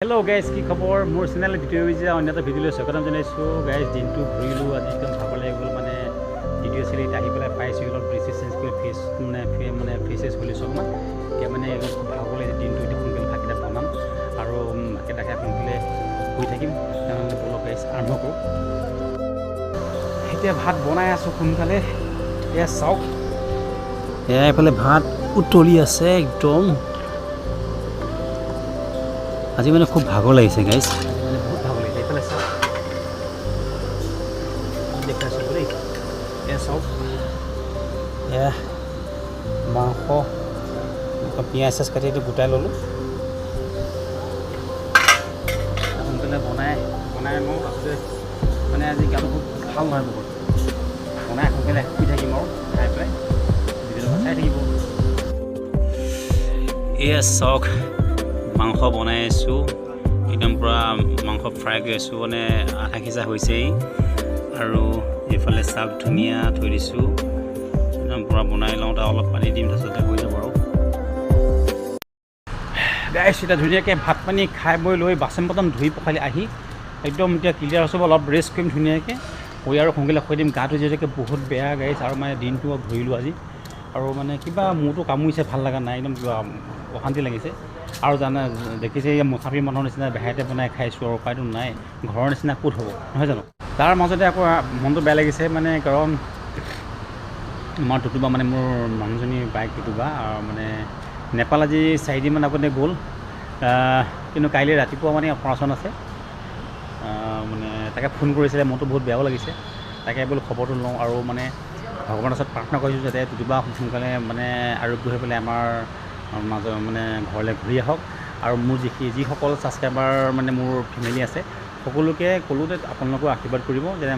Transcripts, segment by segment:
Hello guys, কি খবৰ মোৰ চেনেল ভিডিঅ' যে অন্য এটা ভিডিঅ'লৈ স্বাগতম জনাইছোঁ গাইজ দিনটো ঘূৰিলোঁ আজি একদম ভাগৰ লাগি গ'ল মানে ভিডিঅ' চিলিত আহি পেলাই পাইছোঁ অলপ ড্ৰেছেছ চেঞ্জ কৰি ফেচ মানে ফেচেছ খুলিছোঁ অকণমান এতিয়া মানে অলপ ভাগৰ লাগে দিনটো এতিয়া সোনকালে ভাতকেইটা বনাম আৰু ভাতকেইটা খাই সোনকালে শুই থাকিম তেনেহ'লে ব'লক গাইজ আৰম্ভ কৰোঁ এতিয়া ভাত বনাই আছোঁ সোনকালে এয়া চাওক এয়া এইফালে ভাত উতলি আছে একদম আজি মানে খুব ভাগৰ লাগিছে গাইজ মানে বহুত ভাগৰ লাগিছে এইফালে চাওক দেখাইছোঁ দেই এয়া চাওক এয়া মাংস পিঁয়াজ চিয়াজ কাটি এইটো গোটাই ল'লোঁ সোনকালে বনাই লওঁ তাৰপিছতে মানে আজি গাটো খুব ভাল নহয় বহুত বনাই সোনকালে শুই থাকিম আৰু খাই পেলাই ভিডিঅ'টো চাই থাকিব এয়া চাওক মাংস বনাই আছোঁ একদম পূৰা মাংস ফ্ৰাই কৰি আছোঁ মানে আধা সিজা হৈছেই আৰু এইফালে চাউল ধুনীয়া থৈ দিছোঁ একদম পূৰা বনাই লওঁ তাৰ অলপ পানী দিম তাৰপিছতে হৈ যাব আৰু গাইছ এতিয়া ধুনীয়াকৈ ভাত পানী খাই বৈ লৈ বাচন বৰ্তন ধুই পখালি আহি একদম এতিয়া ক্লিয়াৰ হৈছে অলপ ৰেষ্ট কৰিম ধুনীয়াকৈ হৈ আৰু সোনকালে শুই দিম গাটো যিহেতুকে বহুত বেয়া গাইছ আৰু মানে দিনটো ঘূৰিলোঁ আজি আৰু মানে কিবা মূৰটো কামুৰিছে ভাল লগা নাই একদম কিবা অশান্তি লাগিছে আৰু জানা দেখিছে এই মুছাফিৰ মানুহৰ নিচিনা বাহিৰতে বনাই খাইছোঁ আৰু উপায়টো নাই ঘৰৰ নিচিনা ক'ত হ'ব নহয় জানো তাৰ মাজতে আকৌ মনটো বেয়া লাগিছে মানে কাৰণ আমাৰ টুটুবা মানে মোৰ মানুহজনী বাইক টুটুবা মানে নেপাল আজি 4 দিনমান আগতে গ'ল কিন্তু কাইলৈ ৰাতিপুৱা মানে অপাৰেশ্যন আছে মানে তাকে ফোন কৰিছিলে মনটো বহুত বেয়াও লাগিছে তাকে বোলো খবৰটো লওঁ আৰু মানে ভগৱানৰ ওচৰত প্ৰাৰ্থনা কৰিছোঁ যাতে টুটুবা সোনকালে মানে আৰোগ্য হৈ পেলাই আমাৰ মাজৰ মানে ঘৰলৈ ঘূৰি আহক আৰু মোৰ যিসকল ছাবস্ক্ৰাইবাৰ মানে মোৰ ফেমিলি আছে সকলোকে ক'লোঁ যে আপোনালোকেও আশীৰ্বাদ কৰিব যেনে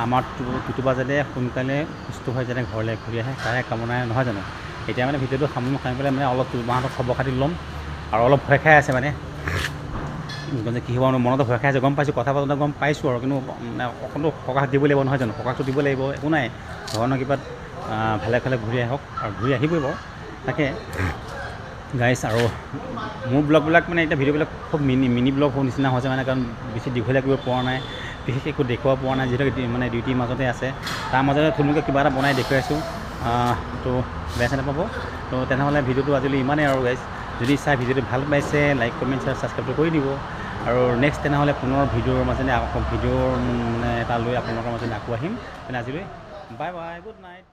আমাৰ টুটুবা যাতে সোনকালে সুস্থ হৈ যাতে ঘৰলৈ ঘূৰি আহে তাৰে কামনাই নহয় জানো এতিয়া মানে ভিডিঅ'টো সামৰি পেলাই মানে অলপ টুটুবাহঁতক খবৰ খাতি ল'ম আৰু অলপ ভয় খাই আছে মানে কি হ'ব মনতো ভয় খাই আছে গম পাইছোঁ কথা পাতোঁতে গম পাইছোঁ আৰু কিন্তু মানে অকণটো সকাহ দিব লাগিব নহয় জানো সকাহটো দিব লাগিব একো নাই ভগৱানৰ কিবাত ভালে ঘূৰি আহক আৰু ঘূৰি আহিবই বাৰু তাকে গাইছ আৰু মোৰ ব্লগবিলাক মানে এতিয়া ভিডিঅ'বিলাক খুব মিনি ব্লগ নিচিনা হৈছে মানে কাৰণ বেছি দীঘলীয়া কৰিব পৰা নাই বিশেষ একো দেখুৱাব পৰা নাই যিহেতু মানে ডিউটিৰ মাজতে আছে তাৰ মাজতে থুলমূলকৈ কিবা এটা বনাই দেখুৱাইছোঁ তো বেয়া চেনে পাব তো তেনেহ'লে ভিডিঅ'টো আজিলৈ ইমানেই আৰু গাইছ যদি চাই ভিডিঅ'টো ভাল পাইছে লাইক কমেণ্ট শ্বেয়াৰ ছাবস্ক্ৰাইবটো কৰি দিব আৰু নেক্সট তেনেহ'লে পুনৰ ভিডিঅ'ৰ মাজতে ভিডিঅ'ৰ মানে এটা লৈ আপোনালোকৰ মাজতে আকৌ আহিম তেনে আজিলৈ বাই বাই গুড নাইট